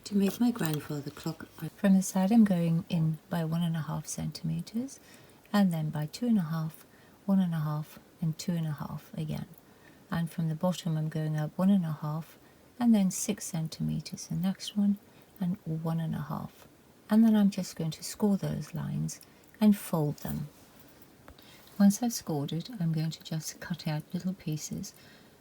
To make my grandfather clock, From the side I'm going in by 1.5 centimeters, and then by 2.5, 1.5 and 2.5 again. And from the bottom I'm going up 1.5 and then 6 centimeters the next one, and 1.5. And then I'm just going to score those lines and fold them. Once I've scored it, I'm going to just cut out little pieces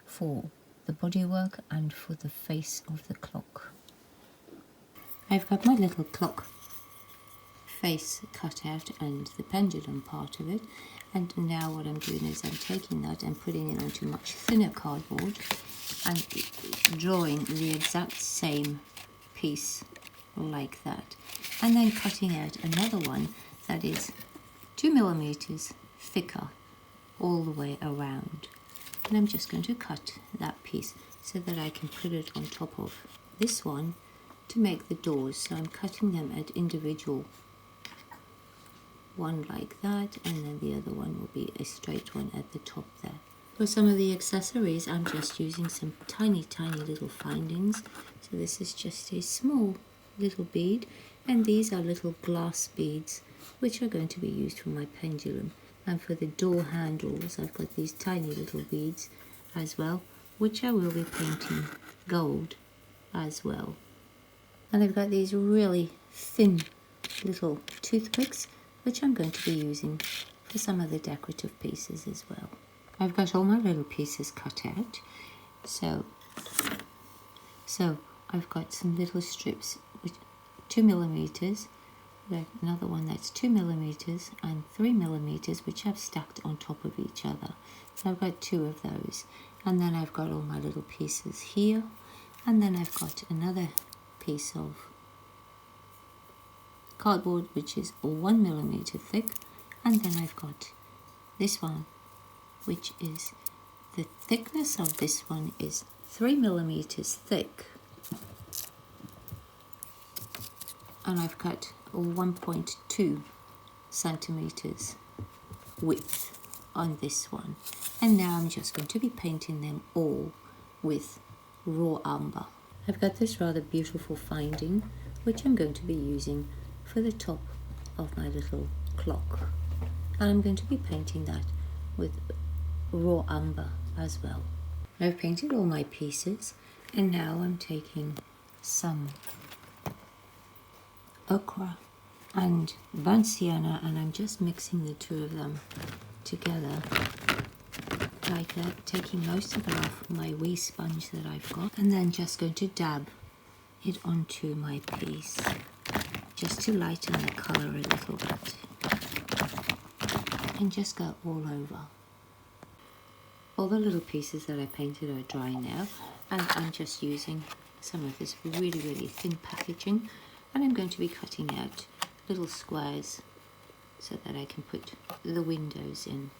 for the bodywork and for the face of the clock. I've got my little clock face cut out and the pendulum part of it, and now what I'm doing is I'm taking that and putting it onto much thinner cardboard and drawing the exact same piece like that, and then cutting out another one that is 2 millimeters thicker all the way around. And I'm just going to cut that piece so that I can put it on top of this one to make the doors. So I'm cutting them at individual, one like that, and then the other one will be a straight one at the top there. For some of the accessories, I'm just using some tiny little findings. So this is just a small little bead, and these are little glass beads which are going to be used for my pendulum. And for the door handles, I've got these tiny little beads as well, which I will be painting gold as well. And I've got these really thin little toothpicks, which I'm going to be using for some of the decorative pieces as well. I've got all my little pieces cut out. So I've got some little strips, which 2 millimeters, another one that's 2 millimeters and 3 millimeters, which I've stacked on top of each other. So I've got 2 of those. And then I've got all my little pieces here. And then I've got another piece of cardboard which is 1 millimeter thick, and then I've got this one, which is the thickness of this one is 3 millimeters thick, and I've got 1.2 centimeters width on this one. And now I'm just going to be painting them all with raw umber. I've got this rather beautiful finding which I'm going to be using for the top of my little clock, and I'm going to be painting that with raw umber as well. I've painted all my pieces, and now I'm taking some ochre and burnt sienna, and I'm just mixing the two of them together like that, taking most of it off my wee sponge that I've got, and then just going to dab it onto my piece just to lighten the colour a little bit, and just go all over. All the little pieces that I painted are dry now, and I'm just using some of this really thin packaging, and I'm going to be cutting out little squares so that I can put the windows in,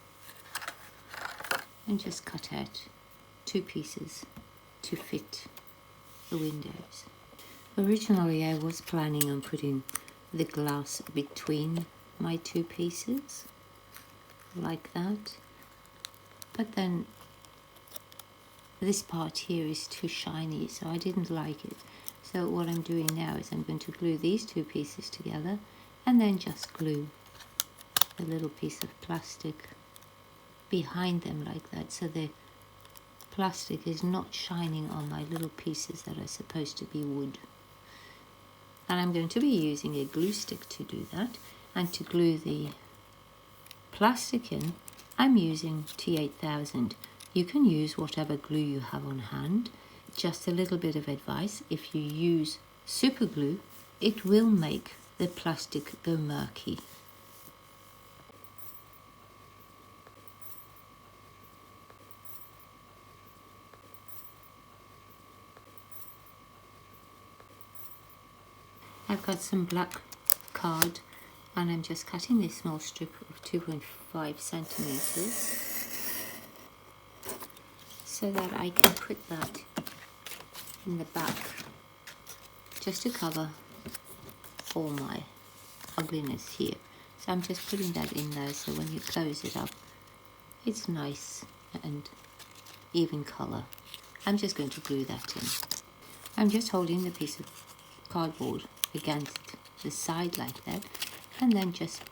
and just cut out 2 pieces to fit the windows. Originally I was planning on putting the glass between my 2 pieces like that, but then this part here is too shiny, so I didn't like it. So what I'm doing now is I'm going to glue these 2 pieces together, and then just glue a little piece of plastic behind them like that, so the plastic is not shining on my little pieces that are supposed to be wood. And I'm going to be using a glue stick to do that, and to glue the plastic in I'm using T8000. You can use whatever glue you have on hand. Just a little bit of advice: if you use super glue, it will make the plastic go murky. I've got some black card, and I'm just cutting this small strip of 2.5 centimeters so that I can put that in the back, just to cover all my ugliness here. So I'm just putting that in there, so when you close it up, it's nice and even colour. I'm just going to glue that in. I'm just holding the piece of cardboard against the side like that, and then just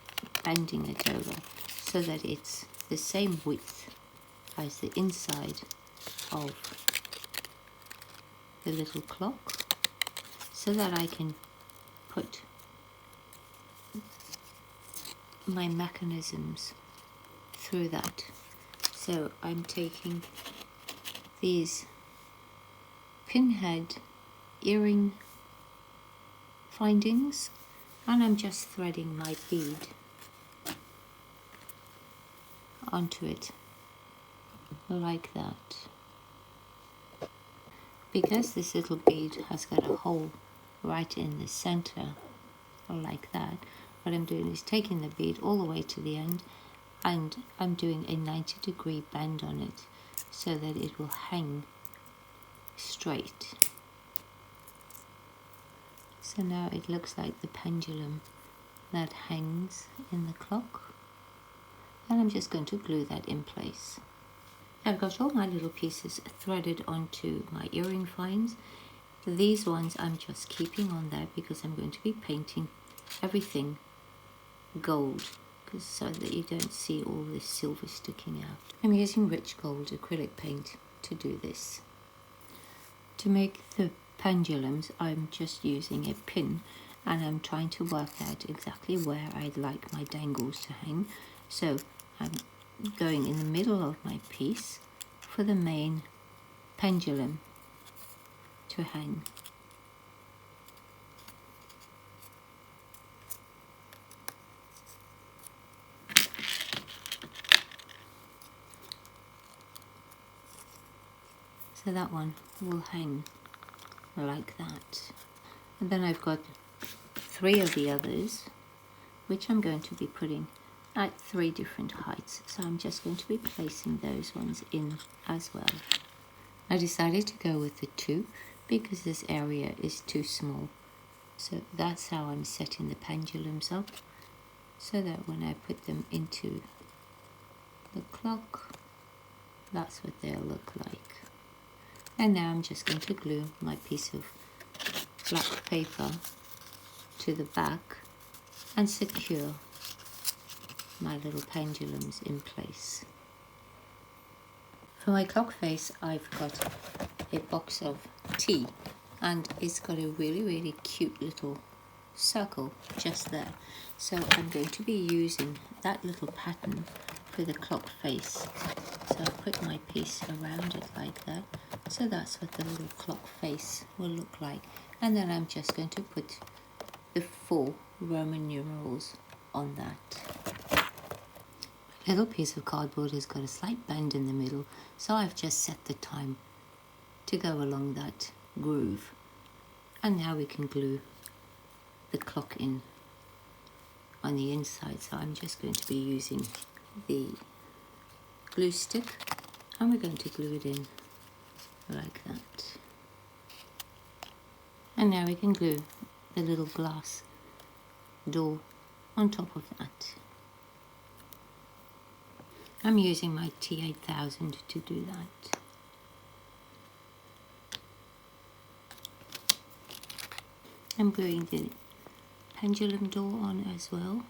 bending it over so that it's the same width as the inside of the little clock, so that I can put my mechanisms through that. So I'm taking these pinhead earring findings and I'm just threading my bead onto it like that. Because this little bead has got a hole right in the center like that, what I'm doing is taking the bead all the way to the end and I'm doing a 90-degree bend on it so that it will hang straight. So now it looks like the pendulum that hangs in the clock, and I'm just going to glue that in place. I've got all my little pieces threaded onto my earring finds. These ones I'm just keeping on there because I'm going to be painting everything gold, so that you don't see all this silver sticking out. I'm using rich gold acrylic paint to do this. To make the pendulums, I'm just using a pin and I'm trying to work out exactly where I'd like my dangles to hang. So I'm going in the middle of my piece for the main pendulum to hang. So that one will hang like that. And then I've got 3 of the others, which I'm going to be putting at 3 different heights. So I'm just going to be placing those ones in as well. I decided to go with the 2 because this area is too small. So that's how I'm setting the pendulums up, so that when I put them into the clock, that's what they'll look like. And now I'm just going to glue my piece of black paper to the back and secure my little pendulums in place. For my clock face, I've got a box of tea and it's got a really cute little circle just there. So I'm going to be using that little pattern for the clock face. So I put my piece around it like that. So that's what the little clock face will look like. And then I'm just going to put the 4 Roman numerals on that. My little piece of cardboard has got a slight bend in the middle, so I've just set the time to go along that groove. And now we can glue the clock in on the inside. So I'm just going to be using the glue stick and we're going to glue it in like that. And now we can glue the little glass door on top of that. I'm using my T8000 to do that. I'm gluing the pendulum door on as well.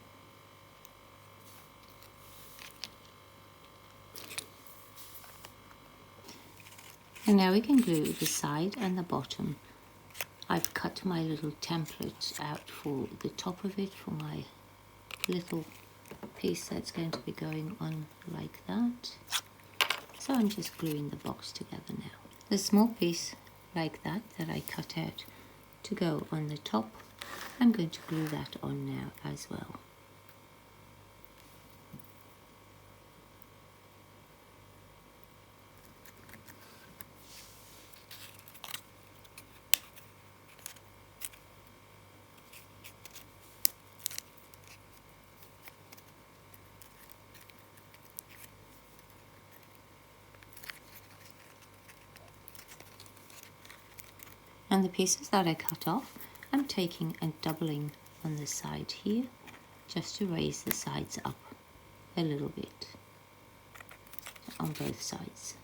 And now we can glue the side and the bottom. I've cut my little template out for the top of it, for my little piece that's going to be going on like that. So I'm just gluing the box together now. The small piece like that I cut out to go on the top, I'm going to glue that on now as well. And the pieces that I cut off, I'm taking and doubling on the side here, just to raise the sides up a little bit on both sides.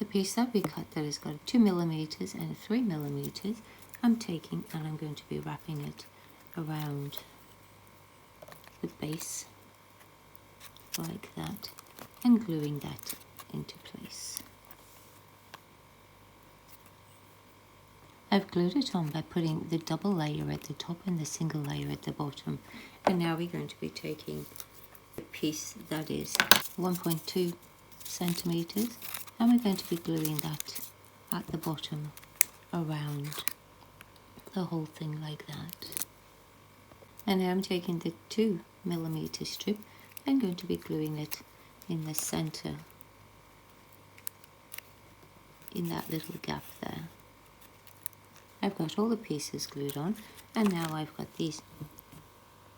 The piece that we cut that has got 2 millimeters and 3 millimeters, I'm taking and I'm going to be wrapping it around the base like that and gluing that into place. I've glued it on by putting the double layer at the top and the single layer at the bottom, and now we're going to be taking a piece that is 1.2 centimeters and we're going to be gluing that at the bottom around the whole thing like that. And now I'm taking the 2mm strip and going to be gluing it in the center, in that little gap there. I've got all the pieces glued on, and now I've got these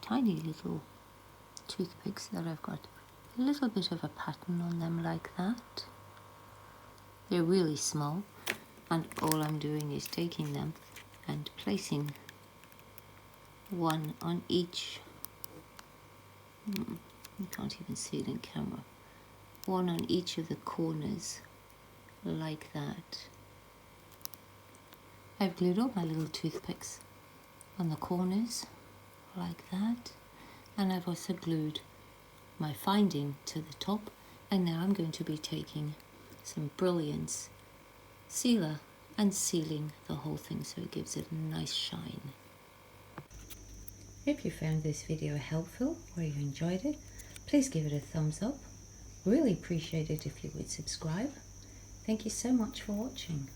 tiny little toothpicks that I've got a little bit of a pattern on them like that. They're really small, and all I'm doing is taking them and placing one on each, you can't even see it in camera, one on each of the corners like that. I've glued all my little toothpicks on the corners like that, and I've also glued my finding to the top, and now I'm going to be taking some Brilliance sealer and sealing the whole thing so it gives it a nice shine. If you found this video helpful or you enjoyed it, please give it a thumbs up. Really appreciate it if you would subscribe. Thank you so much for watching.